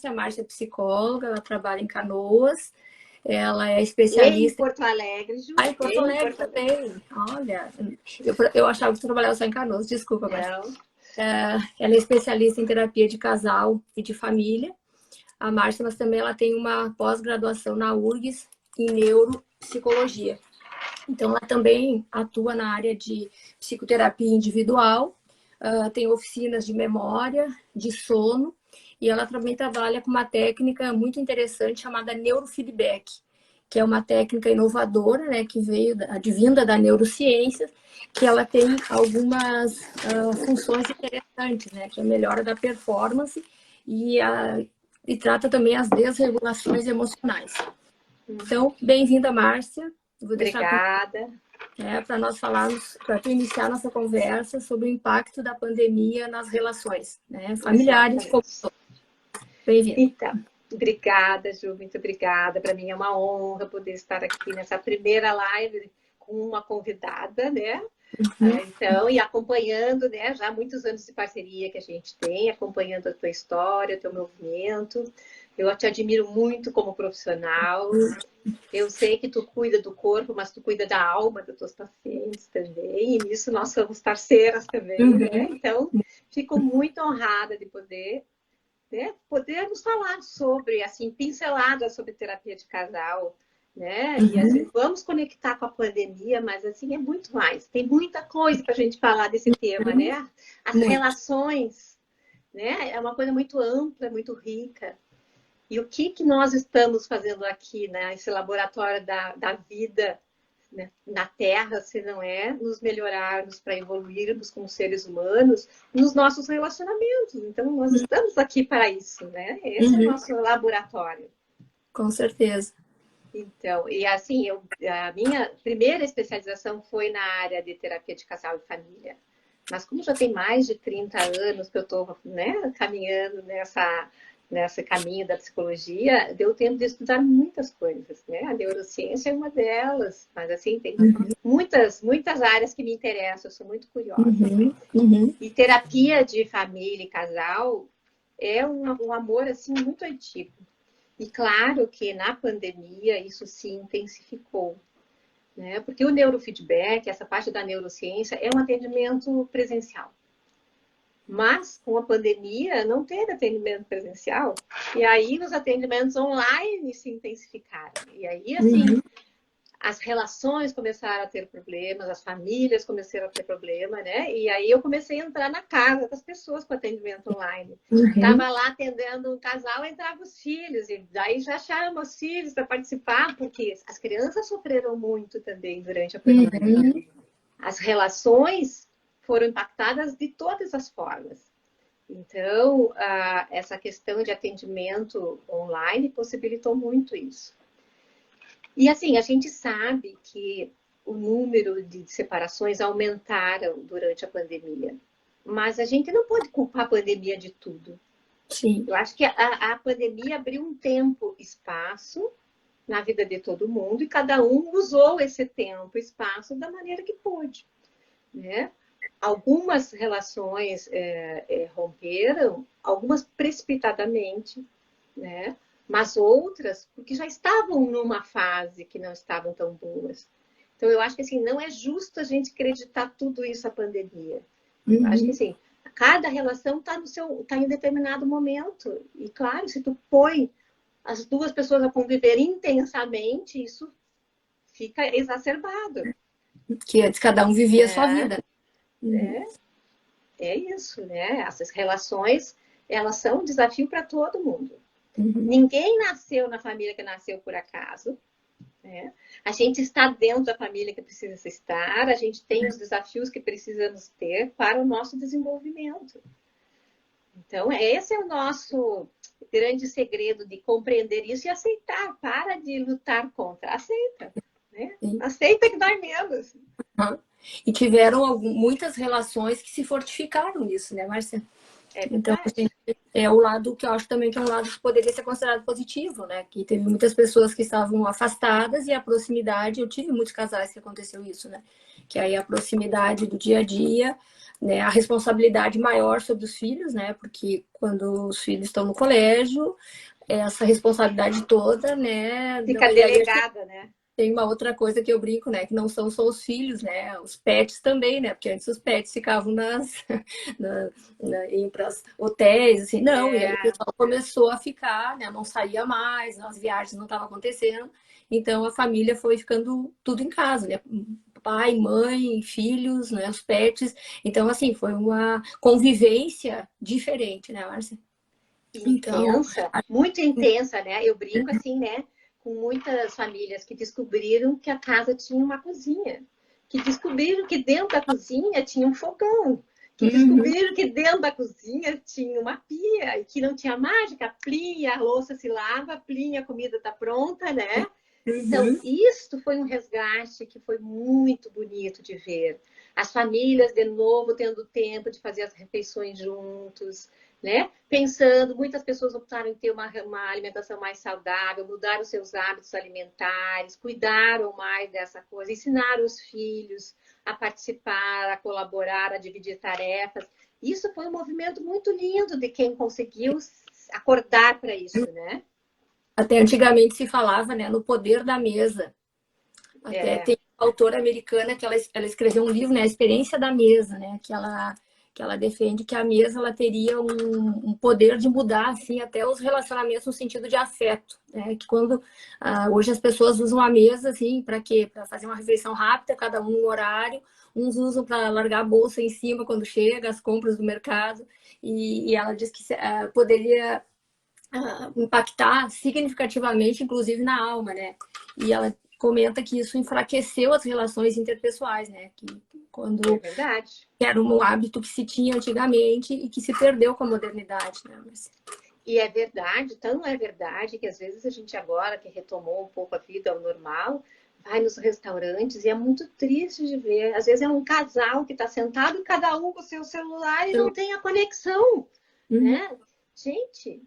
A Márcia é psicóloga, ela trabalha em Canoas, ela é Em especialista... Porto Alegre, Ju. Ah, em Porto Alegre também. Olha, eu achava que você trabalhava só em Canoas, desculpa, Márcia. Não. Ela é especialista em terapia de casal e de família. A Márcia, mas também ela tem uma pós-graduação na URGS em neuropsicologia. Então, ela também atua na área de psicoterapia individual, tem oficinas de memória, de sono, e ela também trabalha com uma técnica muito interessante chamada neurofeedback, que é uma técnica inovadora, né, que veio advinda da neurociência, que ela tem algumas funções interessantes, né, que é a melhora da performance e trata também as desregulações emocionais. Então, bem-vinda, Márcia. Vou deixar Obrigada. para nós falarmos, para tu iniciar nossa conversa sobre o impacto da pandemia nas relações, né, familiares. Bem-vinda. Então, obrigada, Ju, muito obrigada. Para mim é uma honra poder estar aqui nessa primeira live com uma convidada, né? Então, e acompanhando, né, já muitos anos de parceria que a gente tem, acompanhando a tua história, o teu movimento. Eu te admiro muito como profissional. Eu sei que tu cuida do corpo, mas tu cuida da alma dos teus pacientes também. E nisso nós somos parceiras também, né? Então, fico muito honrada de poder, né, podermos falar sobre, assim, pinceladas sobre terapia de casal, né? E assim, vamos conectar com a pandemia, mas assim, é muito mais. Tem muita coisa para a gente falar desse tema, né? As relações, né? É uma coisa muito ampla, muito rica. E o que nós estamos fazendo aqui, né? Esse laboratório da vida, né, na Terra, se não é nos melhorarmos para evoluirmos como seres humanos nos nossos relacionamentos. Então, nós estamos aqui para isso, né? Esse é o nosso laboratório. Com certeza. Então, e assim, a minha primeira especialização foi na área de terapia de casal e família. Mas como já tem mais de 30 anos que eu estou, né, caminhando nesse caminho da psicologia, deu tempo de estudar muitas coisas, né? A neurociência é uma delas, mas assim, tem muitas áreas que me interessam, eu sou muito curiosa. E terapia de família e casal é um amor, assim, muito antigo. E claro que na pandemia isso se intensificou, né? Porque o neurofeedback, essa parte da neurociência, é um atendimento presencial. Mas, com a pandemia, não teve atendimento presencial. E aí, os atendimentos online se intensificaram. E aí, assim, as relações começaram a ter problemas, as famílias começaram a ter problema, né? E aí, eu comecei a entrar na casa das pessoas com atendimento online. Estava lá atendendo um casal, entravam os filhos. E daí, já chama os filhos para participar, porque as crianças sofreram muito também durante a pandemia. As relações foram impactadas de todas as formas. Então, essa questão de atendimento online possibilitou muito isso. E assim, a gente sabe que o número de separações aumentaram durante a pandemia. Mas a gente não pode culpar a pandemia de tudo. Sim. Eu acho que a pandemia abriu um tempo, espaço na vida de todo mundo e cada um usou esse tempo, espaço da maneira que pôde, né? Algumas relações romperam, algumas precipitadamente, né? Mas outras porque já estavam numa fase que não estavam tão boas. Então, eu acho que assim, não é justo a gente acreditar tudo isso à pandemia. Eu acho que assim, cada relação está em determinado momento. E claro, se tu põe as duas pessoas a conviver intensamente, isso fica exacerbado. Que antes cada um vivia a sua vida. É isso, né? Essas relações, elas são um desafio para todo mundo. Ninguém nasceu na família que nasceu por acaso, né? A gente está dentro da família que precisa estar, a gente tem os desafios que precisamos ter para o nosso desenvolvimento. Então, esse é o nosso grande segredo de compreender isso e aceitar. Para de lutar contra, aceita, né? Aceita que dói menos. E tiveram muitas relações que se fortificaram nisso, né, Márcia? É então, verdade. é o lado que eu acho também que é um lado que poderia ser considerado positivo, né? Que teve muitas pessoas que estavam afastadas e a proximidade, eu tive muitos casais que aconteceu isso, né? Que aí a proximidade do dia a dia, né? A responsabilidade maior sobre os filhos, né? Porque quando os filhos estão no colégio, essa responsabilidade toda, né? Fica E aí delegada, né? tem uma outra coisa que eu brinco, né? Que não são só os filhos, né? Os pets também, né? Porque antes os pets ficavam iam para os hotéis, assim, não. E aí o É, pessoal começou a ficar, né? Não saía mais, as viagens não estavam acontecendo. Então a família foi ficando tudo em casa, né? Pai, mãe, filhos, né? Os pets. Então, assim, foi uma convivência diferente, né, Márcia? Então, intensa, muito intensa, né? Eu brinco assim, né? Com muitas famílias que descobriram que a casa tinha uma cozinha, que descobriram que dentro da cozinha tinha um fogão, que uhum, descobriram que dentro da cozinha tinha uma pia e que não tinha mágica, plia, a louça se lava, plia, a comida está pronta, né? Então, uhum. isso foi um resgate que foi muito bonito de ver. As famílias, de novo, tendo tempo de fazer as refeições juntos, né? Pensando, muitas pessoas optaram em ter uma alimentação mais saudável, mudaram os seus hábitos alimentares, cuidaram mais dessa coisa, ensinaram os filhos a participar, a colaborar, a dividir tarefas. Isso foi um movimento muito lindo de quem conseguiu acordar para isso, né? Até antigamente se falava, né, no poder da mesa. Até É, tem uma autora americana que ela escreveu um livro, né, A Experiência da Mesa, né, que ela defende que a mesa ela teria um poder de mudar assim até os relacionamentos no sentido de afeto, né, que quando hoje as pessoas usam a mesa assim para quê? Para fazer uma refeição rápida, cada um no horário, uns usam para largar a bolsa em cima quando chega, as compras do mercado, e ela diz que poderia impactar significativamente, inclusive na alma, né? E ela comenta que isso enfraqueceu as relações interpessoais, né? Que é quando verdade. era um hábito que se tinha antigamente e que se perdeu com a modernidade, né? Mas... E é verdade, tão é verdade que às vezes a gente agora que retomou um pouco a vida ao normal, vai nos restaurantes e é muito triste de ver. Às vezes é um casal que está sentado, cada um com o seu celular e não tem a conexão, Uhum, né? Gente,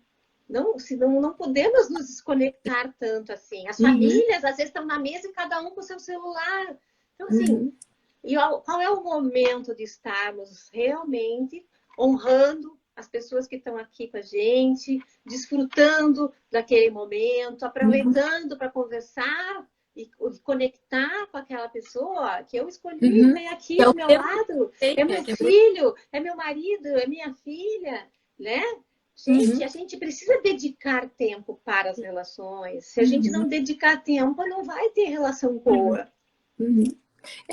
não, se não podemos nos desconectar tanto assim. As uhum, famílias às vezes estão na mesa e cada um com o seu celular. Então, assim, uhum, e qual é o momento de estarmos realmente honrando as pessoas que estão aqui com a gente, desfrutando daquele momento, uhum, aproveitando para conversar e conectar com aquela pessoa que eu escolhi, uhum. tem aqui Que é do o meu tempo que lado, tem, é né? meu Que é muito... filho, é meu marido, é minha filha, né? Gente, Uhum, a gente precisa dedicar tempo para as relações. Se a gente uhum, não dedicar tempo, não vai ter relação uhum, boa. uhum.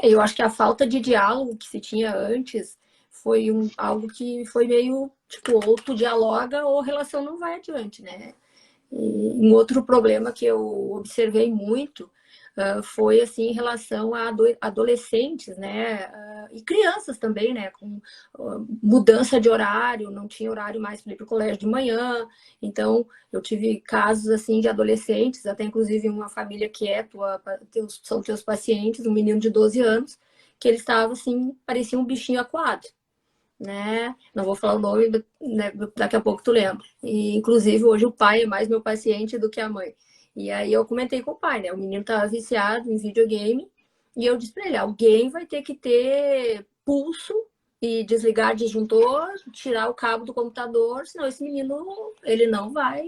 Eu acho que a falta de diálogo que se tinha antes foi algo que foi meio, tipo, ou tu dialoga ou a relação não vai adiante, né? E um outro problema que eu observei muito foi assim em relação a adolescentes, né, e crianças também, né, com mudança de horário, não tinha horário mais para ir para o colégio de manhã. Então, eu tive casos assim de adolescentes, até inclusive uma família que são teus pacientes, um menino de 12 anos, que ele estava assim, parecia um bichinho acuado, né? Não vou falar o nome, né? Daqui a pouco tu lembra. E, inclusive, hoje o pai é mais meu paciente do que a mãe. E aí eu comentei com o pai, né? O menino tava viciado em videogame e eu disse pra ele, alguém vai ter que ter pulso e desligar disjuntor, tirar o cabo do computador, senão esse menino, ele não vai.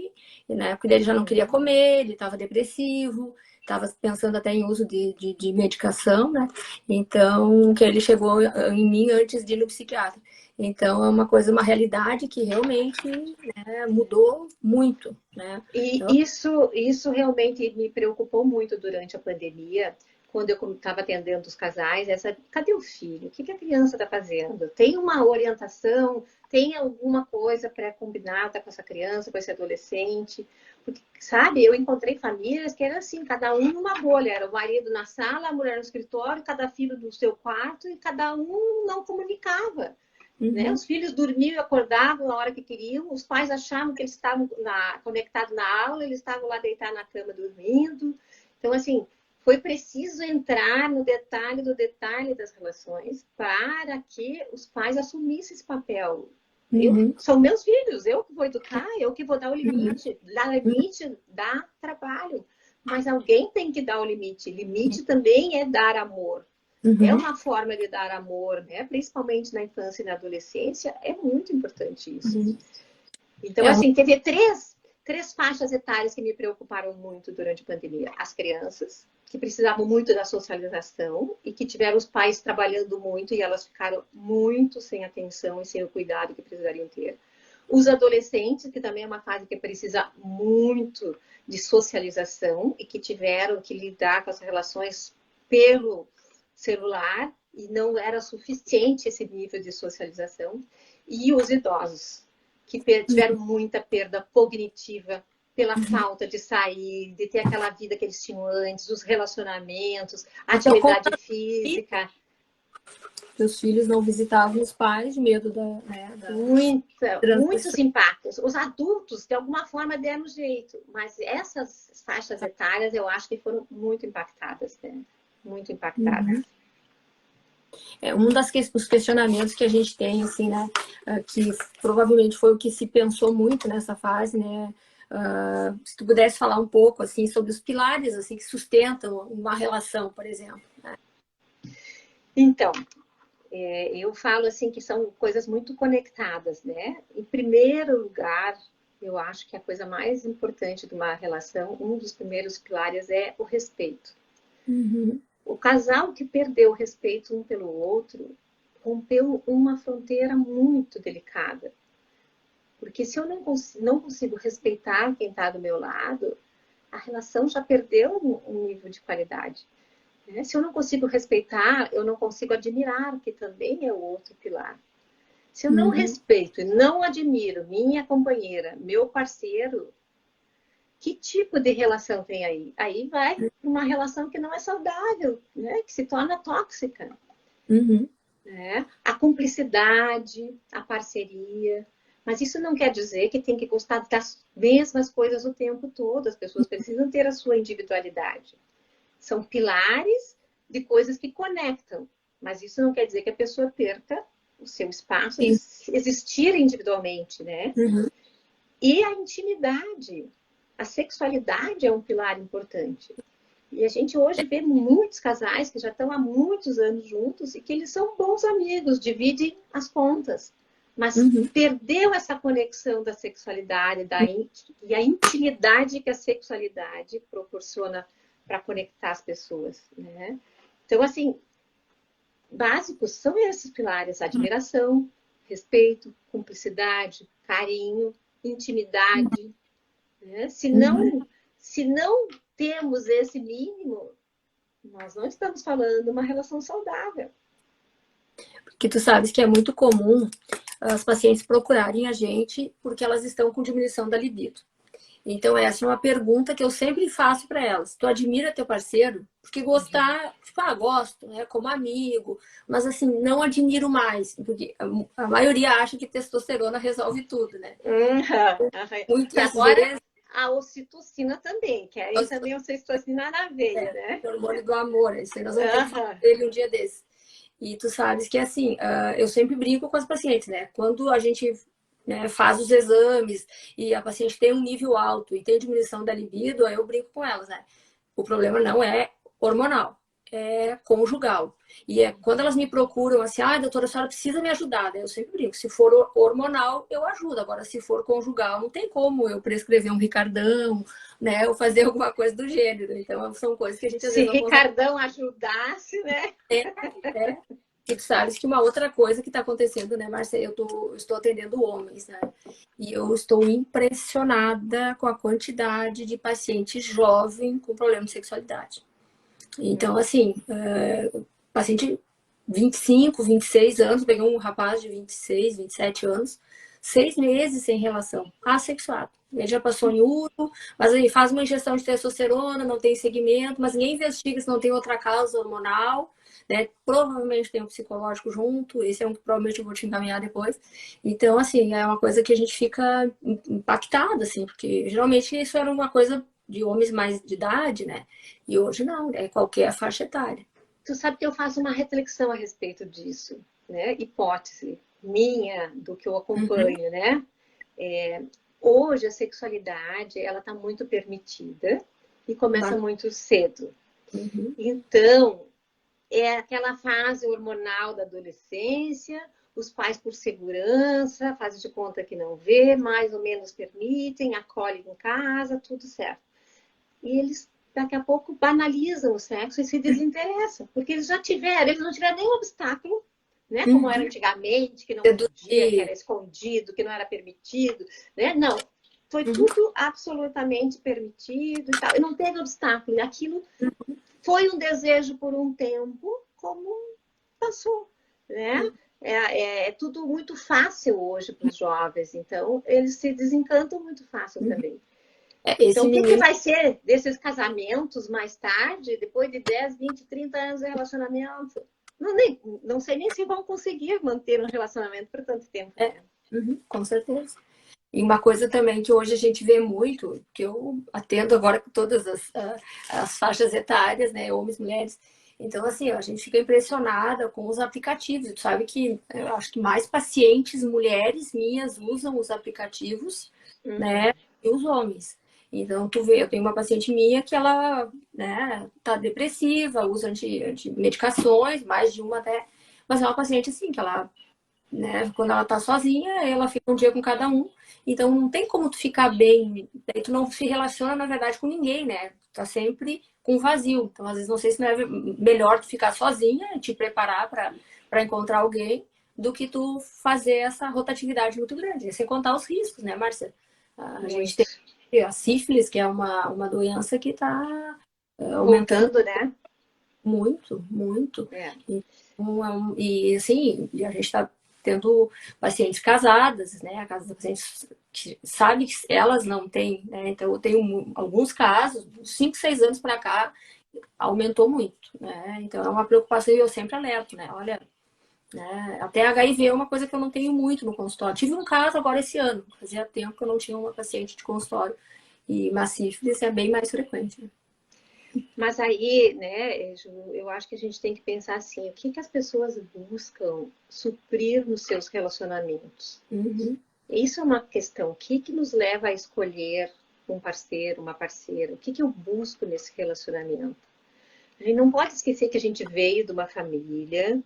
E na época ele já não queria Uhum. comer, ele estava depressivo, estava pensando até em uso de medicação, né? Então, que ele chegou em mim antes de ir no psiquiatra. Então, é uma coisa, uma realidade que realmente, né, mudou muito, né? E Então, isso realmente me preocupou muito durante a pandemia, quando eu estava atendendo os casais, cadê o filho? O que a criança está fazendo? Tem uma orientação? Tem alguma coisa pré-combinada com essa criança, com esse adolescente? Porque, sabe, eu encontrei famílias que era assim, cada um numa bolha, era o marido na sala, a mulher no escritório, cada filho no seu quarto, e cada um não comunicava. Né? uhum, Os filhos dormiam e acordavam na hora que queriam, os pais achavam que eles estavam conectados na aula, eles estavam lá deitados na cama dormindo. Então, assim, foi preciso entrar no detalhe do detalhe das relações para que os pais assumissem esse papel, Uhum. São meus filhos, eu que vou educar, eu que vou dar o limite. Dar limite dá trabalho, mas alguém tem que dar o limite. Limite também é dar amor. É Uhum. uma forma de dar amor, né? Principalmente na infância e na adolescência, é muito importante isso. Uhum. Então, assim, teve três faixas etárias que me preocuparam muito durante a pandemia. As crianças, que precisavam muito da socialização e que tiveram os pais trabalhando muito e elas ficaram muito sem atenção e sem o cuidado que precisariam ter. Os adolescentes, que também é uma fase que precisa muito de socialização e que tiveram que lidar com as relações pelo celular e não era suficiente esse nível de socialização. E os idosos, que tiveram muita perda cognitiva pela falta de sair, de ter aquela vida que eles tinham antes, os relacionamentos, a Então, atividade física. os filhos não visitavam os pais, de medo da Muitos transmissão. impactos. Os adultos, de alguma forma, deram jeito, mas essas faixas etárias eu acho que foram muito impactadas, né? Muito impactadas. Uhum. Dos questionamentos que a gente tem, assim, né, que provavelmente foi o que se pensou muito nessa fase, né, se tu pudesse falar um pouco, assim, sobre os pilares, assim, que sustentam uma relação, por exemplo. Né? Então, eu falo, assim, que são coisas muito conectadas, né? Em primeiro lugar, eu acho que a coisa mais importante de uma relação, um dos primeiros pilares é o respeito. Uhum. O casal que perdeu o respeito um pelo outro rompeu uma fronteira muito delicada. Porque se eu não consigo respeitar quem está do meu lado, a relação já perdeu um nível de qualidade. Né? Se eu não consigo respeitar, eu não consigo admirar, que também é o outro pilar. Se eu não respeito e não admiro minha companheira, meu parceiro, que tipo de relação tem aí? Aí vai uma relação que não é saudável, né? Que se torna tóxica. Uhum. Né? A cumplicidade, a parceria. Mas isso não quer dizer que tem que gostar das mesmas coisas o tempo todo. As pessoas precisam ter a sua individualidade. São pilares de coisas que conectam. Mas isso não quer dizer que a pessoa perca o seu espaço de existir individualmente, né? Uhum. E a intimidade. A sexualidade é um pilar importante. E a gente hoje vê muitos casais que já estão há muitos anos juntos e que eles são bons amigos, dividem as contas. Mas perdeu essa conexão da sexualidade e a intimidade que a sexualidade proporciona para conectar as pessoas. Né? Então, assim, básicos são esses pilares: admiração, respeito, cumplicidade, carinho, intimidade. Né? Se não temos esse mínimo, nós não estamos falando de uma relação saudável. Porque tu sabes que é muito comum as pacientes procurarem a gente porque elas estão com diminuição da libido. Então, essa é uma pergunta que eu sempre faço para elas. Tu admira teu parceiro? Porque gostar, tipo, gosto, né? Como amigo, mas assim, não admiro mais. Porque a maioria acha que testosterona resolve tudo, né? E Muitas agora vezes. a ocitocina também, que aí também a ocitocina na veia, né? O hormônio do amor, isso aí nós vamos ter que falar dele um dia desse. E tu sabes que, assim, eu sempre brinco com as pacientes, né? Quando a gente faz os exames e a paciente tem um nível alto e tem diminuição da libido, aí eu brinco com elas, né? O problema não é hormonal, é conjugal. E quando elas me procuram assim, doutora, a senhora precisa me ajudar, né? Eu sempre brinco, se for hormonal, eu ajudo. Agora, se for conjugal, não tem como eu prescrever um Ricardão, né? Ou fazer alguma coisa do gênero. Então, são coisas que a gente às Se vezes não consegue. Ricardão ajudasse, né? E tu sabes que uma outra coisa que está acontecendo, né, Marcia? Estou atendendo homens, né? E eu estou impressionada com a quantidade de pacientes jovens com problema de sexualidade. Então, assim, paciente 25, 26 anos, peguei um rapaz de 26, 27 anos, 6 meses sem relação, assexuado. Ele já passou em uro, mas aí faz uma injeção de testosterona, não tem segmento, mas ninguém investiga se não tem outra causa hormonal, né? Provavelmente tem um psicológico junto, esse é um que provavelmente eu vou te encaminhar depois. Então, assim, é uma coisa que a gente fica impactado, assim, porque geralmente isso era uma coisa de homens mais de idade, né? E hoje não, é qualquer faixa etária. Tu sabe que eu faço uma reflexão a respeito disso, né? Hipótese. minha, do que eu Uhum. acompanho, né? Hoje a sexualidade, ela está muito permitida e começa muito cedo. Uhum. Então, é aquela fase hormonal da adolescência, os pais, por segurança, fazem de conta que não vê, mais ou menos permitem, acolhem em casa, tudo certo. E eles, daqui a pouco, banalizam o sexo e se desinteressam, porque eles não tiveram nenhum obstáculo, né? Como era Uhum. antigamente, que não podia, que era Seduzir. escondido, que não era permitido, né? Não, foi Uhum. tudo absolutamente permitido e tal. E não teve obstáculo. E aquilo foi um desejo por um tempo, como passou, né? É tudo muito fácil hoje para os jovens, então eles se desencantam muito fácil Uhum. também. Esse Então, o que, que menino, vai ser desses casamentos mais tarde, depois de 10, 20, 30 anos de relacionamento? Não sei nem se vão conseguir manter um relacionamento por tanto tempo, é, né? uhum, com certeza. E uma coisa também que hoje a gente vê muito, que eu atendo agora com todas as faixas etárias, né, homens, mulheres. Então, assim, a gente fica impressionada com os aplicativos. Tu sabe que eu acho que mais pacientes mulheres minhas usam os aplicativos, né, Uhum. que os homens. Então, tu vê, eu tenho uma paciente minha que ela, né, tá depressiva, usa antimedicações, mais de uma até, mas é uma paciente, assim, que ela, né? Quando ela tá sozinha, ela fica um dia com cada um. Então não tem como tu ficar bem. Daí tu não se relaciona, na verdade, com ninguém, né? Tu tá sempre com vazio. Então, às vezes, não sei se não é melhor tu ficar sozinha, te preparar para encontrar alguém, do que tu fazer essa rotatividade muito grande. Sem contar os riscos, né, Márcia? A gente tem Muito. a sífilis, que é uma doença que está aumentando Voltando, né? muito, muito. É. Então, e assim, a gente está tendo pacientes casadas, né? A casa das pacientes que sabe que elas não têm, né? Então, eu tenho alguns casos, 5, 6 anos para cá, aumentou muito, né? Então, é uma preocupação e eu sempre alerto, né? Olha, né? Até HIV é uma coisa que eu não tenho muito no consultório. Tive um caso agora esse ano, fazia tempo que eu não tinha uma paciente de consultório. E massífilis é bem mais frequente. Né? Mas aí, né, Ju, eu acho que a gente tem que pensar assim, o que, que as pessoas buscam suprir nos seus relacionamentos? Uhum, Isso é uma questão. O que, que nos leva a escolher um parceiro, uma parceira? O que, que eu busco nesse relacionamento? A gente não pode esquecer que a gente veio de uma família.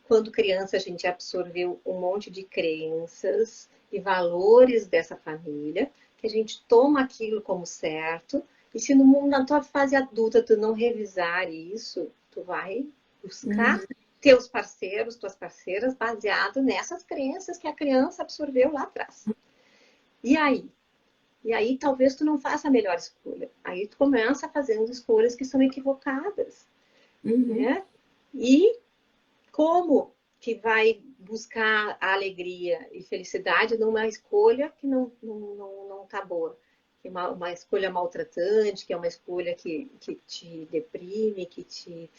Quando criança, a gente absorveu um monte de crenças e valores dessa família, que a gente toma aquilo como certo. E se no mundo, na tua fase adulta, tu não revisar isso, tu vai buscar uhum, teus parceiros, tuas parceiras, baseado nessas crenças que a criança absorveu lá atrás. E aí? E aí talvez tu não faça a melhor escolha. Aí tu começa fazendo escolhas que são equivocadas, uhum, né? E como que vai buscar a alegria e felicidade numa escolha que não tá boa? Que é uma escolha maltratante, que é uma escolha que te deprime, que te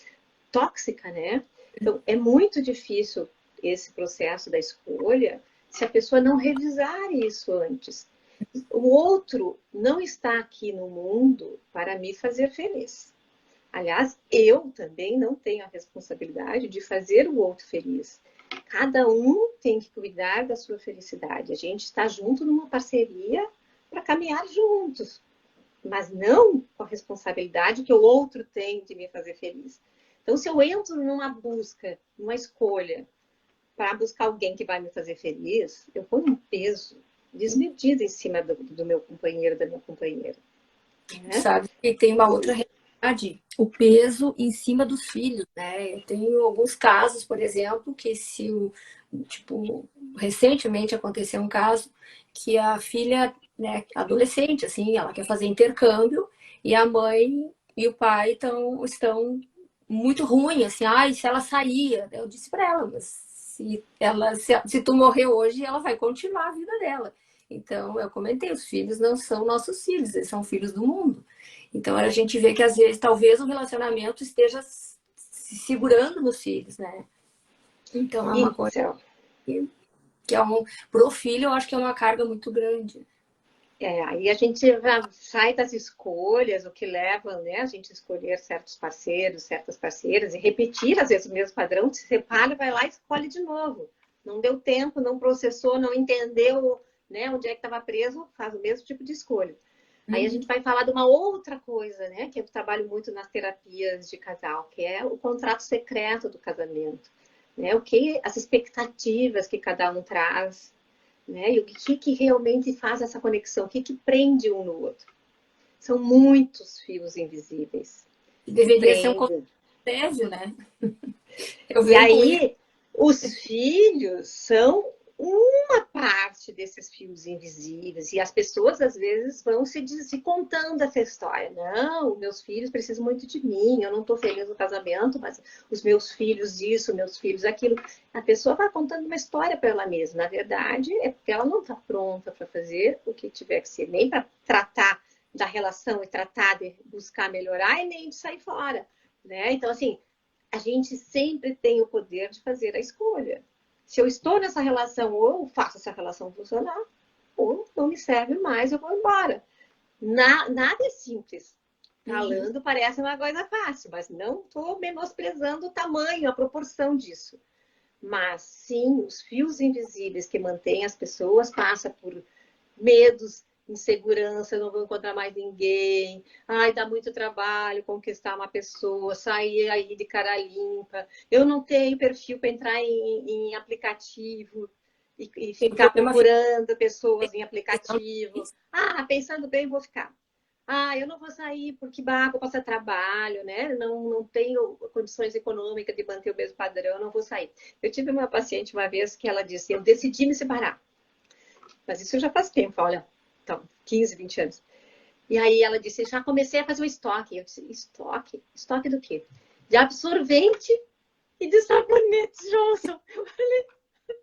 tóxica, né? Então, é muito difícil esse processo da escolha se a pessoa não revisar isso antes. O outro não está aqui no mundo para me fazer feliz. Aliás, eu também não tenho a responsabilidade de fazer o outro feliz. Cada um tem que cuidar da sua felicidade. A gente está junto numa parceria para caminhar juntos, mas não com a responsabilidade que o outro tem de me fazer feliz. Então, se eu entro numa busca, numa escolha, para buscar alguém que vai me fazer feliz, eu ponho um peso desmedido em cima do meu companheiro, da minha companheira. Né? sabe? E tem uma outra realidade, o peso em cima dos filhos, né? Eu tenho alguns casos, por exemplo, que se o, tipo, recentemente aconteceu um caso que a filha, né, adolescente, assim, ela quer fazer intercâmbio e a mãe e o pai estão muito ruim, assim, ai, se ela saía, eu disse para ela, mas se tu morrer hoje, ela vai continuar a vida dela. Então, eu comentei, os filhos não são nossos filhos, eles são filhos do mundo. Então, a gente vê que, às vezes, talvez o relacionamento esteja se segurando nos filhos, né? Então, é uma coisa Então, que é pro filho, eu acho que é uma carga muito grande. aí a gente sai das escolhas, o que leva, né, a gente a escolher certos parceiros, certas parceiras, e repetir, às vezes, o mesmo padrão, se separa, vai lá e escolhe de novo, não deu tempo, não processou, não entendeu, né, onde é que estava preso, faz o mesmo tipo de escolha. Aí a gente vai falar de uma outra coisa, né, que eu trabalho muito nas terapias de casal, que é o contrato secreto do casamento, né, o que as expectativas que cada um traz, né, e o que realmente faz essa conexão, o que prende um no outro. São muitos fios invisíveis que Deveria ser um prendem. colégio, né? Eu E venho com isso. aí, os filhos são uma parte desses fios invisíveis. E as pessoas, às vezes, vão se contando essa história. Não, meus filhos precisam muito de mim, eu não estou feliz no casamento, mas os meus filhos isso, meus filhos aquilo. A pessoa vai contando uma história para ela mesma. Na verdade, é porque ela não está pronta para fazer o que tiver que ser, nem para tratar da relação e tratar de buscar melhorar, e nem de sair fora. Né? Então, assim, a gente sempre tem o poder de fazer a escolha. Se eu estou nessa relação, ou eu faço essa relação funcionar, ou não me serve mais, eu vou embora. Nada é simples. Falando parece uma coisa fácil, mas não estou menosprezando o tamanho, a proporção disso. Mas sim, os fios invisíveis que mantêm as pessoas passam por medos, insegurança, não vou encontrar mais ninguém, ai, dá muito trabalho conquistar uma pessoa, sair aí de cara limpa, eu não tenho perfil para entrar em aplicativo e O ficar problema fica procurando pessoas em aplicativo. Ah, pensando bem, vou ficar. Ah, eu não vou sair porque vou passar trabalho, né? Não tenho condições econômicas de manter o mesmo padrão, não vou sair. Eu tive uma paciente uma vez que ela disse, eu decidi me separar. Mas isso já faz tempo, olha, então, 15, 20 anos. E aí ela disse, já comecei a fazer um estoque. Eu disse, estoque? Estoque do quê? De absorvente e de sabonete Johnson. Eu falei,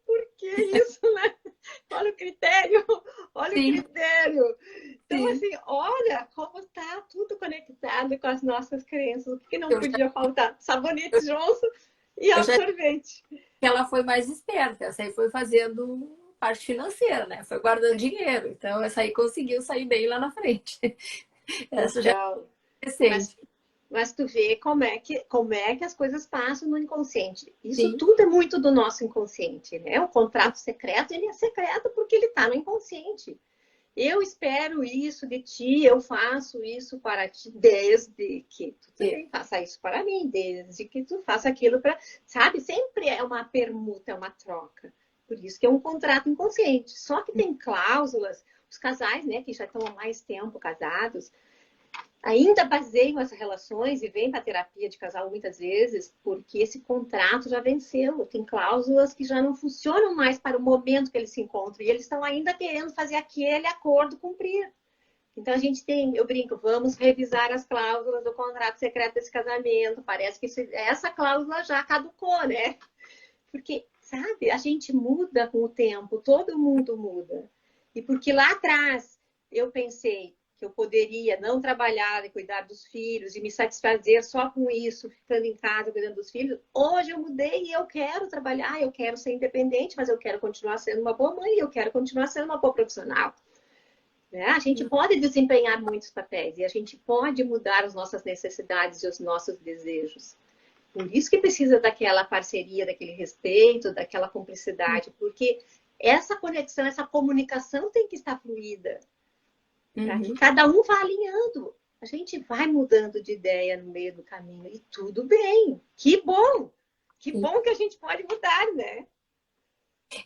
por que isso, né? Olha o critério, olha o sim, critério. Então, sim. assim, olha como está tudo conectado com as nossas crenças. O que não Eu já, podia faltar? Sabonete Johnson e eu já absorvente. que ela foi mais esperta. Essa aí foi fazendo parte financeira, né? Foi guardando dinheiro. Então, essa aí conseguiu sair bem lá na frente. Essa já Então, é mas recente. Mas tu vê como é que as coisas passam no inconsciente. Isso Sim. tudo é muito do nosso inconsciente, né? O contrato secreto, ele é secreto porque ele está no inconsciente. Eu espero isso de ti, eu faço isso para ti, desde que tu também faça isso para mim, desde que tu faça aquilo para... Sabe? Sempre é uma permuta, é uma troca. Por isso que é um contrato inconsciente. Só que tem cláusulas, os casais, né, que já estão há mais tempo casados, ainda baseiam essas relações e vêm para a terapia de casal muitas vezes porque esse contrato já venceu. Tem cláusulas que já não funcionam mais para o momento que eles se encontram e eles estão ainda querendo fazer aquele acordo cumprir. Então a gente tem, eu brinco, vamos revisar as cláusulas do contrato secreto desse casamento. Parece que essa cláusula já caducou, né? Porque, sabe, a gente muda com o tempo, todo mundo muda. E porque lá atrás eu pensei que eu poderia não trabalhar e cuidar dos filhos e me satisfazer só com isso, ficando em casa cuidando dos filhos, hoje eu mudei e eu quero trabalhar, eu quero ser independente, mas eu quero continuar sendo uma boa mãe, eu quero continuar sendo uma boa profissional. Né? A gente pode desempenhar muitos papéis e a gente pode mudar as nossas necessidades e os nossos desejos. Por isso que precisa daquela parceria, daquele respeito, daquela cumplicidade, porque essa conexão, essa comunicação tem que estar fluida, para que cada um vá alinhando. A gente vai mudando de ideia no meio do caminho e tudo bem. Que bom! Que bom que a gente pode mudar, né?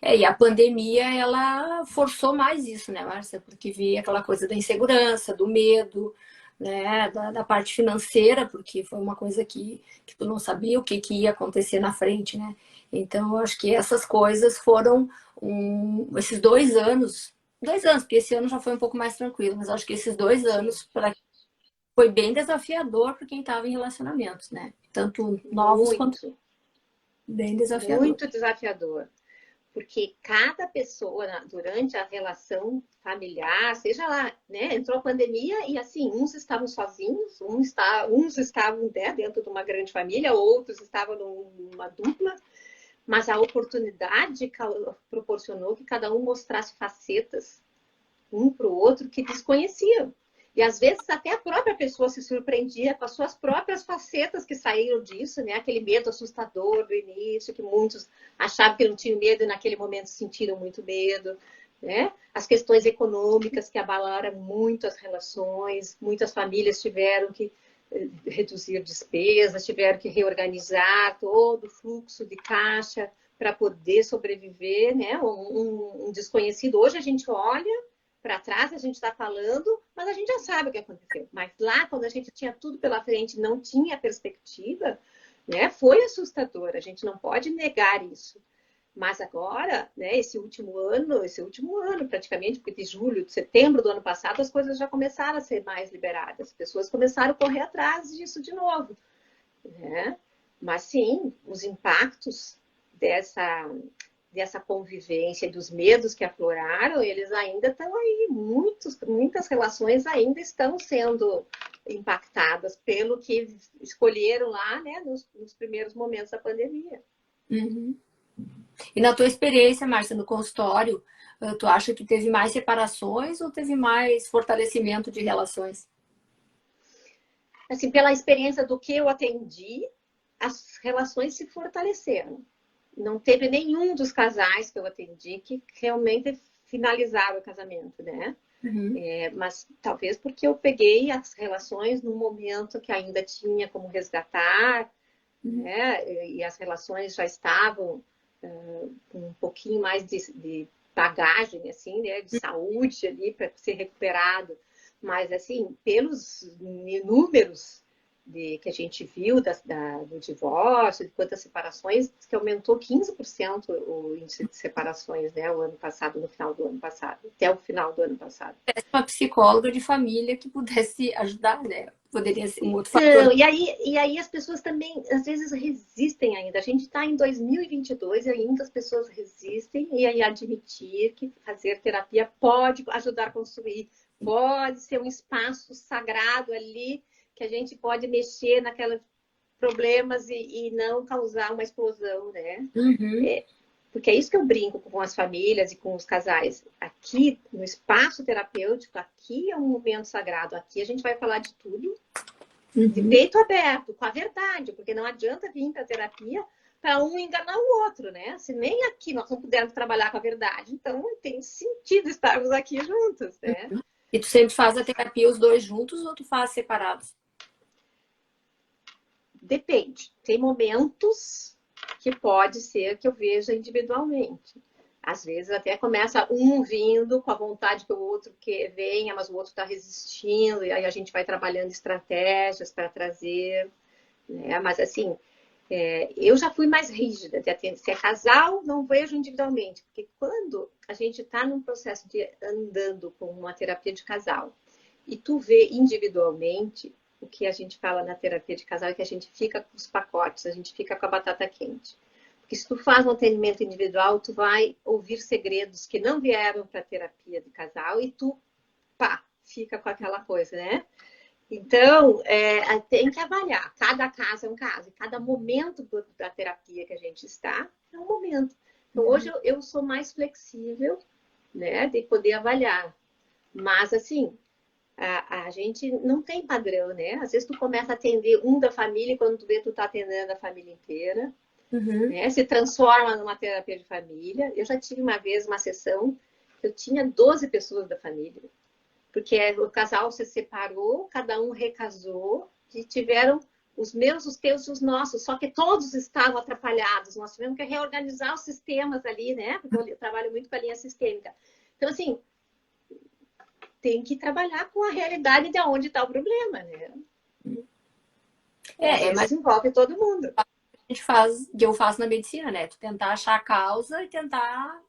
E a pandemia, ela forçou mais isso, né, Márcia? Porque via aquela coisa da insegurança, do medo, né, da parte financeira, porque foi uma coisa que tu não sabia o que ia acontecer na frente, né? Então, eu acho que essas coisas foram esses 2 anos, porque esse ano já foi um pouco mais tranquilo, mas acho que esses 2 anos foi bem desafiador para quem estava em relacionamentos, né? Tanto novos quanto Muito, bem desafiador. muito desafiador. Porque cada pessoa, durante a relação familiar, seja lá, né, entrou a pandemia e assim, uns estavam sozinhos, uns estavam, né, dentro de uma grande família, outros estavam numa dupla, mas a oportunidade proporcionou que cada um mostrasse facetas um para o outro que desconheciam. E às vezes até a própria pessoa se surpreendia com as suas próprias facetas que saíram disso, né? Aquele medo assustador do início, que muitos achavam que não tinham medo e naquele momento sentiram muito medo, né? As questões econômicas que abalaram muito as relações, muitas famílias tiveram que reduzir despesas, tiveram que reorganizar todo o fluxo de caixa para poder sobreviver, né? Um desconhecido. Hoje a gente olha para trás, a gente está falando, mas a gente já sabe o que aconteceu. Mas lá, quando a gente tinha tudo pela frente, não tinha perspectiva, né? Foi assustador. A gente não pode negar isso. Mas agora, né, esse último ano praticamente, porque de julho, de setembro do ano passado, as coisas já começaram a ser mais liberadas. As pessoas começaram a correr atrás disso de novo, né? Mas sim, os impactos dessa convivência, dos medos que afloraram, eles ainda estão aí. Muitas relações ainda estão sendo impactadas pelo que escolheram lá, né, nos primeiros momentos da pandemia. Uhum. E na tua experiência, Márcia, no consultório, tu acha que teve mais separações ou teve mais fortalecimento de relações? Assim, pela experiência do que eu atendi, as relações se fortaleceram. Não teve nenhum dos casais que eu atendi que realmente finalizaram o casamento, né? Uhum. Mas talvez porque eu peguei as relações no momento que ainda tinha como resgatar, né? E as relações já estavam com um pouquinho mais de bagagem, assim, né? De saúde ali para ser recuperado. Mas, assim, pelos números que a gente viu do divórcio, de quantas separações, que aumentou 15% o índice de separações, né, o ano passado, no final do ano passado, até o final do ano passado. Uma psicóloga de família que pudesse ajudar, né? Poderia ser um outro Então, fator. e aí as pessoas também, às vezes, resistem ainda. A gente está em 2022 e ainda as pessoas resistem e aí admitir que fazer terapia pode ajudar a construir, pode ser um espaço sagrado ali que a gente pode mexer naqueles problemas e não causar uma explosão, né? Uhum. Porque é isso que eu brinco com as famílias e com os casais. Aqui, no espaço terapêutico, aqui é um momento sagrado. Aqui a gente vai falar de tudo, de peito aberto, com a verdade, porque não adianta vir para a terapia para um enganar o outro, né? Se nem aqui nós não pudermos trabalhar com a verdade, então não tem sentido estarmos aqui juntos, né? E tu sempre faz a terapia os dois juntos ou tu faz separados? Depende. Tem momentos que pode ser que eu veja individualmente. Às vezes até começa um vindo com a vontade que o outro que venha, mas o outro está resistindo, e aí a gente vai trabalhando estratégias para trazer, né? Mas assim, eu já fui mais rígida de atender. Se é casal, não vejo individualmente, porque quando a gente está num processo de andando com uma terapia de casal e tu vê individualmente, o que a gente fala na terapia de casal é que a gente fica com os pacotes, a gente fica com a batata quente. Porque se tu faz um atendimento individual, tu vai ouvir segredos que não vieram para a terapia de casal e tu, pá, fica com aquela coisa, né? Então, tem que avaliar. Cada caso é um caso. Cada momento da terapia que a gente está é um momento. Então, hoje eu sou mais flexível, né, de poder avaliar. Mas, assim, a gente não tem padrão, né? Às vezes tu começa a atender um da família e quando tu vê, tu tá atendendo a família inteira. Uhum. Né? Se transforma numa terapia de família. Eu já tive uma vez uma sessão que eu tinha 12 pessoas da família. Porque o casal se separou, cada um recasou e tiveram os meus, os teus e os nossos, só que todos estavam atrapalhados. Nós tivemos que reorganizar os sistemas ali, né? Porque eu trabalho muito com a linha sistêmica. Então, assim, tem que trabalhar com a realidade de onde está o problema, né? Às Mas vezes envolve todo mundo. a gente faz, que eu faço na medicina, né? Tu tentar achar a causa e tentar,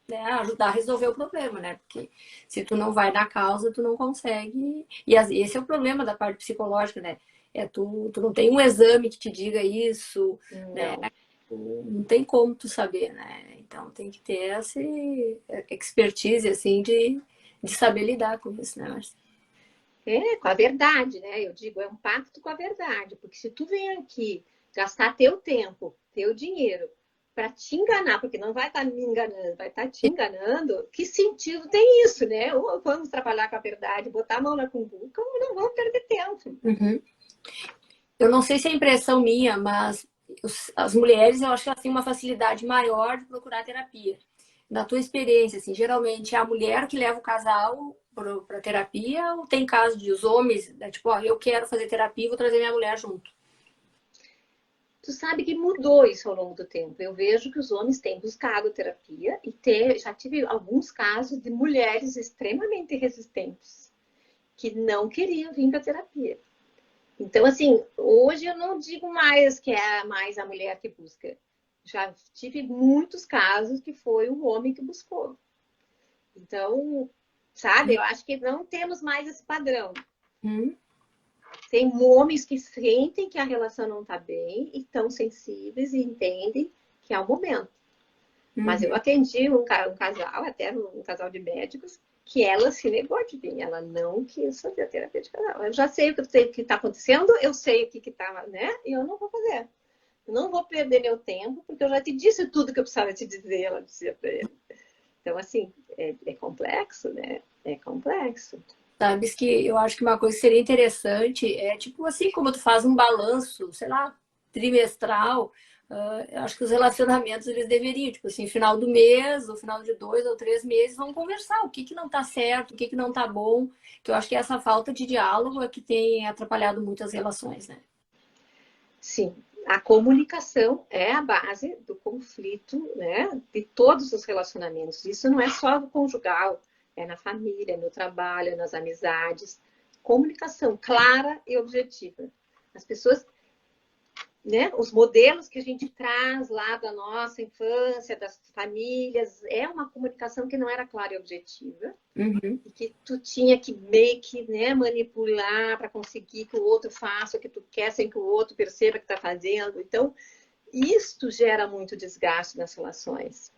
né, ajudar a resolver o problema, né? Porque se tu não vai na causa, tu não consegue. E esse é o problema da parte psicológica, né? Tu não tem um exame que te diga isso, né? Não. Não tem como tu saber, né? Então tem que ter essa expertise, assim, de saber lidar com isso, né, Marcia? Com a verdade, né? Eu digo, é um pacto com a verdade. Porque se tu vem aqui gastar teu tempo, teu dinheiro, para te enganar, porque não vai estar me enganando, vai estar te enganando, que sentido tem isso, né? Ou vamos trabalhar com a verdade, botar a mão na cumbuca, ou não vamos perder tempo. Uhum. Eu não sei se é impressão minha, mas as mulheres, eu acho que elas têm uma facilidade maior de procurar terapia. Na tua experiência, assim, geralmente é a mulher que leva o casal para terapia ou tem caso de os homens, né, tipo, ó, eu quero fazer terapia, vou trazer minha mulher junto. Tu sabe que mudou isso ao longo do tempo. Eu vejo que os homens têm buscado terapia e já tive alguns casos de mulheres extremamente resistentes que não queriam vir para terapia. Então, assim, hoje eu não digo mais que é mais a mulher que busca. Já tive muitos casos que foi o homem que buscou. Então, sabe, eu acho que não temos mais esse padrão. Hum. Tem homens que sentem que a relação não está bem e estão sensíveis e entendem que é o momento. Mas eu atendi um casal, até um casal de médicos, que ela se negou de vir, ela não quis fazer a terapia de casal. Eu já sei o que está acontecendo, eu sei o que está, né? E eu não vou fazer. Eu não vou perder meu tempo, porque eu já te disse tudo que eu precisava te dizer, ela dizia para ele. Então, assim, é complexo, né? É complexo. Sabes que eu acho que uma coisa que seria interessante é, tipo assim, como tu faz um balanço, sei lá, trimestral, eu acho que os relacionamentos eles deveriam, tipo assim, final do mês, ou final de 2 ou 3 meses, vão conversar o que que não tá certo, o que que não tá bom, que eu acho que essa falta de diálogo é que tem atrapalhado muitas relações, né? Sim, a comunicação é a base do conflito, né, de todos os relacionamentos. Isso não é só no conjugal, é na família, no trabalho, nas amizades. Comunicação clara e objetiva. As pessoas, né, os modelos que a gente traz lá da nossa infância, das famílias, é uma comunicação que não era clara e objetiva. Uhum. E que tu tinha que meio que, né, manipular para conseguir que o outro faça o que tu quer sem que o outro perceba que está fazendo. Então, isto gera muito desgaste nas relações.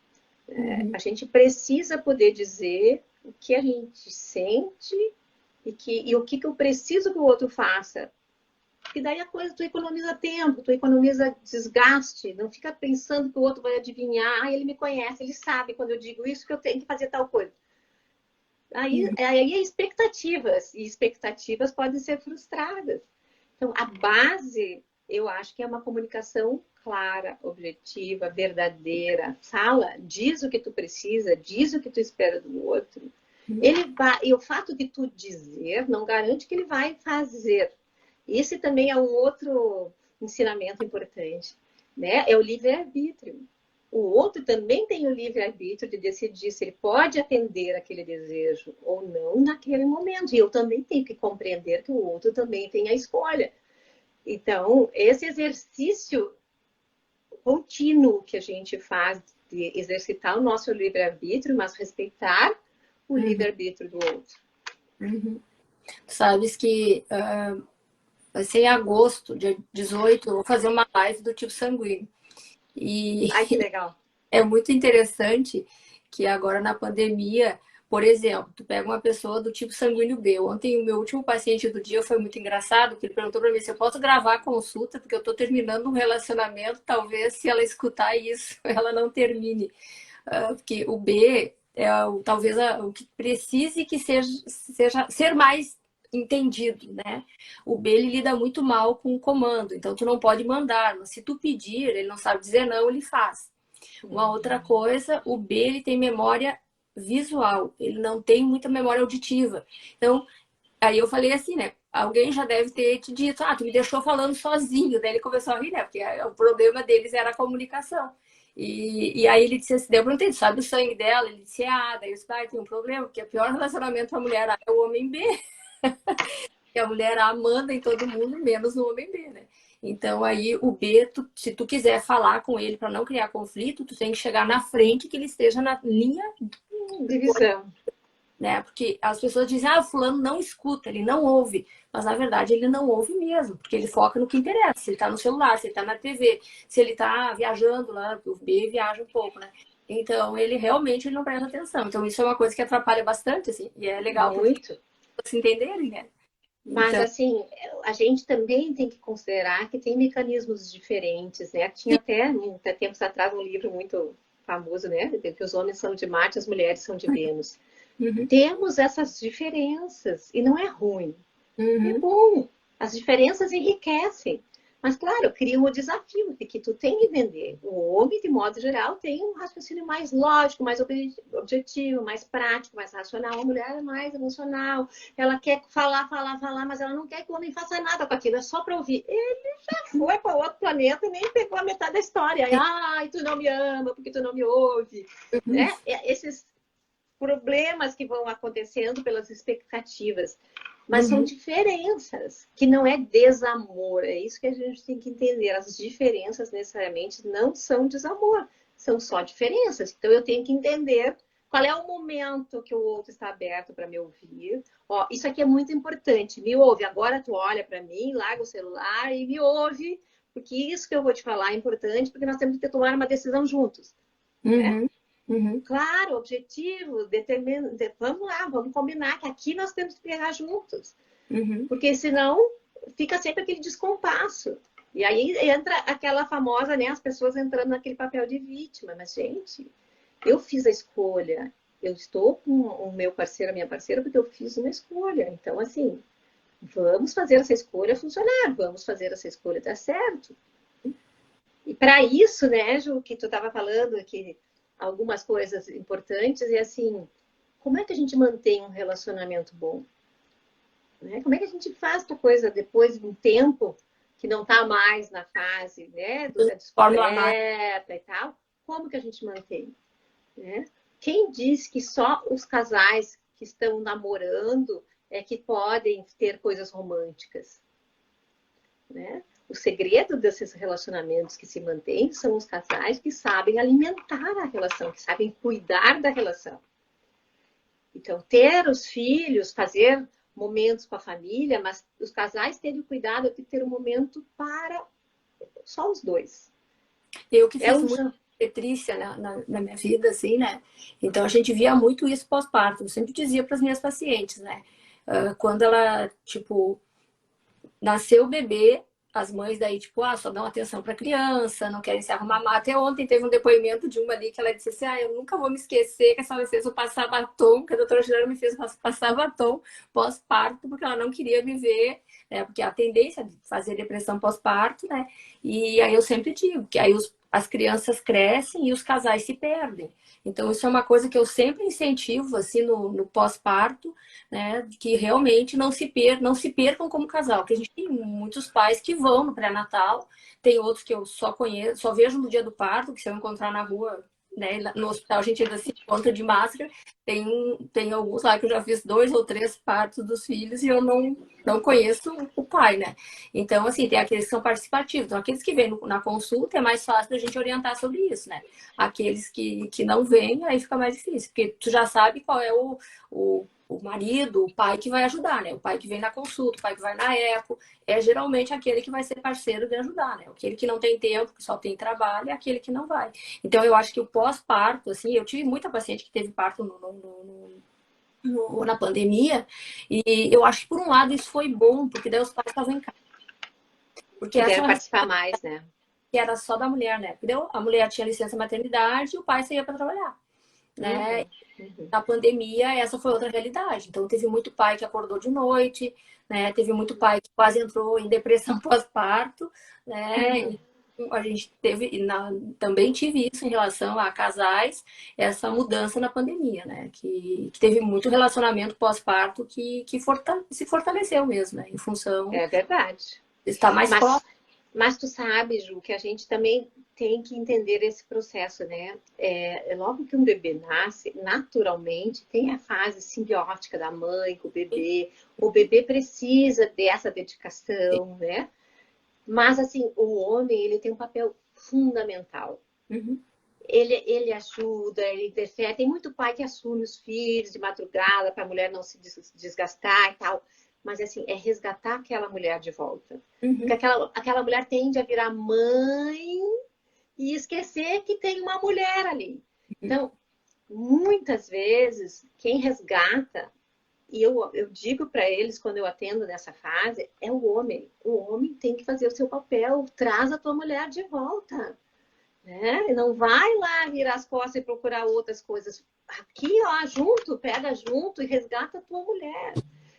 Uhum. A gente precisa poder dizer o que a gente sente e o que eu preciso que o outro faça. E daí a coisa, tu economiza tempo, tu economiza desgaste, não fica pensando que o outro vai adivinhar, ele me conhece, ele sabe quando eu digo isso que eu tenho que fazer tal coisa. Aí é expectativas, e expectativas podem ser frustradas. Então, a base, eu acho que é uma comunicação clara, objetiva, verdadeira. Fala, diz o que tu precisa, diz o que tu espera do outro. Ele vai, e o fato de tu dizer não garante que ele vai fazer. Esse também é um outro ensinamento importante, né? É o livre-arbítrio. O outro também tem o livre-arbítrio de decidir se ele pode atender aquele desejo ou não naquele momento. E eu também tenho que compreender que o outro também tem a escolha. Então, esse exercício contínuo que a gente faz de exercitar o nosso livre-arbítrio, mas respeitar o Uhum. livre-arbítrio do outro. Uhum. Sabes que vai ser em agosto, dia 18, eu vou fazer uma live do tipo sanguíneo. E Ai, que legal. é muito interessante que agora na pandemia, por exemplo, tu pega uma pessoa do tipo sanguíneo B. Ontem o meu último paciente do dia foi muito engraçado, que ele perguntou para mim se eu posso gravar a consulta, porque eu estou terminando um relacionamento, talvez se ela escutar isso, ela não termine. Porque o B é talvez o que precise que seja ser mais entendido, né? O B ele lida muito mal com o comando, então tu não pode mandar, mas se tu pedir, ele não sabe dizer não, ele faz. Uma outra coisa, o B ele tem memória visual, ele não tem muita memória auditiva. Então, aí eu falei assim, né? Alguém já deve ter te dito, tu me deixou falando sozinho. Daí ele começou a rir, né? Porque o problema deles era a comunicação. E aí ele disse assim, daí eu perguntei, sabe o sangue dela? Ele disse, daí eu disse, tem um problema, porque o pior relacionamento para a mulher A é o homem B. Que a mulher A manda em todo mundo, menos no homem B, né? Então aí o B, se tu quiser falar com ele para não criar conflito, tu tem que chegar na frente que ele esteja na linha, Divisão. né? Porque as pessoas dizem, fulano não escuta, ele não ouve. Mas na verdade ele não ouve mesmo, porque ele foca no que interessa. Se ele tá no celular, se ele tá na TV, se ele tá viajando lá, o B viaja um pouco, né? Então ele realmente não presta atenção. Então isso é uma coisa que atrapalha bastante, assim, e é legal porque Muito. se entenderem, né? Mas, Então, assim, a gente também tem que considerar que tem mecanismos diferentes, né? Tinha até tempos atrás um livro muito famoso, né? Que os homens são de Marte, as mulheres são de Vênus. uhum, Temos essas diferenças e não é ruim, é uhum, bom. As diferenças enriquecem. Mas, claro, cria um desafio de que tu tem que entender. O homem, de modo geral, tem um raciocínio mais lógico, mais objetivo, mais prático, mais racional. A mulher é mais emocional. Ela quer falar, falar, falar, mas ela não quer que o homem faça nada com aquilo. É só para ouvir. Ele já foi para outro planeta e nem pegou a metade da história. Ai, tu não me ama porque tu não me ouve. uhum, Né? Esses problemas que vão acontecendo pelas expectativas. Mas são uhum, diferenças, que não é desamor. É isso que a gente tem que entender. As diferenças necessariamente não são desamor, são só diferenças. Então eu tenho que entender qual é o momento que o outro está aberto para me ouvir. Ó, isso aqui é muito importante. Me ouve. Agora tu olha para mim, larga o celular e me ouve, porque isso que eu vou te falar é importante, porque nós temos que tomar uma decisão juntos, né? uhum, uhum, Claro, objetivo, determina, vamos lá, vamos combinar que aqui nós temos que pegar juntos, uhum. porque senão fica sempre aquele descompasso. E aí entra aquela famosa, né, as pessoas entrando naquele papel de vítima. Mas, gente, eu fiz a escolha, eu estou com o meu parceiro, a minha parceira, porque eu fiz uma escolha. Então, assim, vamos fazer essa escolha funcionar, vamos fazer essa escolha dar certo. E para isso, né, Ju, que tu estava falando que algumas coisas importantes é assim, como é que a gente mantém um relacionamento bom? Né? Como é que a gente faz a coisa depois de um tempo que não está mais na fase, né, da Fórmula mágica. descoberta e tal? Como que a gente mantém? Né? Quem diz que só os casais que estão namorando é que podem ter coisas românticas? Né? O segredo desses relacionamentos que se mantêm são os casais que sabem alimentar a relação, que sabem cuidar da relação. Então, ter os filhos, fazer momentos com a família, mas os casais terem cuidado de ter um momento para só os dois. Eu que É fiz um muito obstetrícia na minha vida, assim, né? Então a gente via muito isso pós-parto. Eu sempre dizia para as minhas pacientes, né? Quando ela, tipo, nasceu o bebê, as mães daí, tipo, só dão atenção para a criança, não querem se arrumar mais. Até ontem teve um depoimento de uma ali que ela disse assim: eu nunca vou me esquecer que a senhora fez o passar batom, que a doutora Juliana me fez passar batom pós-parto, porque ela não queria me ver, né? Porque a tendência de fazer depressão pós-parto, né? E aí eu sempre digo que aí as crianças crescem e os casais se perdem. Então, isso é uma coisa que eu sempre incentivo, assim, no pós-parto, né, que realmente não se percam como casal, porque a gente tem muitos pais que vão no pré-natal, tem outros que eu só conheço, só vejo no dia do parto, que se eu encontrar na rua, né, no hospital a gente ainda se encontra de máscara, tem alguns lá que eu já fiz 2 ou 3 partos dos filhos e eu não conheço o pai, né? Então, assim, tem aqueles que são participativos, então aqueles que vêm na consulta é mais fácil da gente orientar sobre isso, né? Aqueles que não vêm, aí fica mais difícil, porque tu já sabe qual é o marido, o pai que vai ajudar, né? O pai que vem na consulta, o pai que vai na eco, é geralmente aquele que vai ser parceiro de ajudar, né? Aquele que não tem tempo, que só tem trabalho, é aquele que não vai. Então, eu acho que o pós-parto, assim, eu tive muita paciente que teve parto na pandemia, e eu acho que, por um lado, isso foi bom, porque daí os pais estavam em casa. Porque essa é puderam uma participar mais, né? que era só da mulher, né? Porque a mulher tinha licença maternidade e o pai saía para trabalhar, né? Uhum, uhum, Na pandemia, essa foi outra realidade. Então, teve muito pai que acordou de noite, né? Teve muito pai que quase entrou em depressão pós-parto, né? uhum. E a gente teve, também tive isso em relação a casais, essa mudança na pandemia, né? Que teve muito relacionamento pós-parto que se fortaleceu mesmo, né? Em função É verdade. de estar mais Mas próximo. Mas tu sabe, Ju, que a gente também tem que entender esse processo, né? Logo que um bebê nasce, naturalmente tem a fase simbiótica da mãe com o bebê. O bebê precisa dessa dedicação, né? Mas, assim, o homem, ele tem um papel fundamental. Uhum, Ele ajuda, ele interfere. Tem muito pai que assume os filhos de madrugada para a mulher não se desgastar e tal. Mas, assim, é resgatar aquela mulher de volta. Porque uhum, aquela mulher tende a virar mãe e esquecer que tem uma mulher ali. uhum, Então, muitas vezes, quem resgata E eu digo para eles, quando eu atendo nessa fase, é o homem. O homem tem que fazer o seu papel. Traz a tua mulher de volta. Né? Não vai lá virar as costas e procurar outras coisas. Aqui, ó, junto, pega junto e resgata a tua mulher.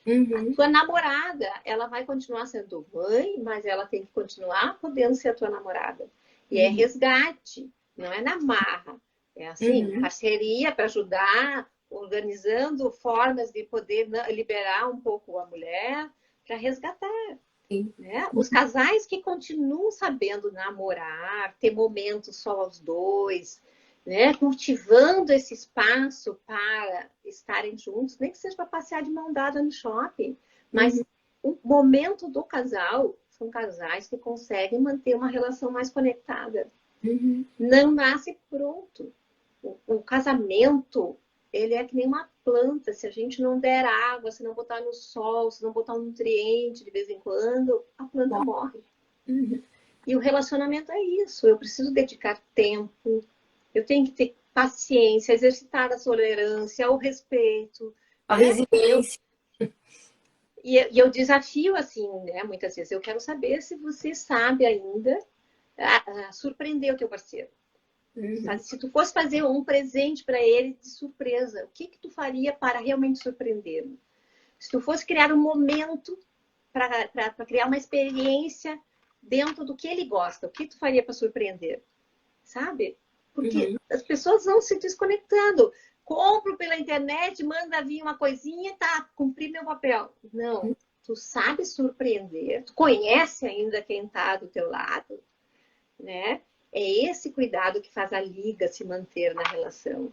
A tua namorada, ela vai continuar sendo mãe, mas ela tem que continuar podendo ser a tua namorada. E é resgate, não é na marra. É assim, parceria para ajudar, organizando formas de poder liberar um pouco a mulher para resgatar. Né? Os casais que continuam sabendo namorar, ter momentos só os dois, né? Cultivando esse espaço para estarem juntos, nem que seja para passear de mão dada no shopping, mas o momento do casal são casais que conseguem manter uma relação mais conectada. Não nasce pronto. O casamento, ele é que nem uma planta. Se a gente não der água, se não botar no sol, se não botar um nutriente de vez em quando, a planta morre. E o relacionamento é isso. Eu preciso dedicar tempo, eu tenho que ter paciência, exercitar a tolerância, o respeito. A resiliência. E eu desafio assim, né? Muitas vezes eu quero saber se você sabe ainda surpreender o teu parceiro. Se tu fosse fazer um presente para ele de surpresa, o que tu faria para realmente surpreendê-lo? Se tu fosse criar um momento para criar uma experiência dentro do que ele gosta, o que tu faria para surpreender? Sabe? Porque as pessoas vão se desconectando. Compro pela internet, manda vir uma coisinha, tá, cumpri meu papel. Não, tu sabe surpreender, tu conhece ainda quem tá do teu lado, né? É esse cuidado que faz a liga se manter na relação.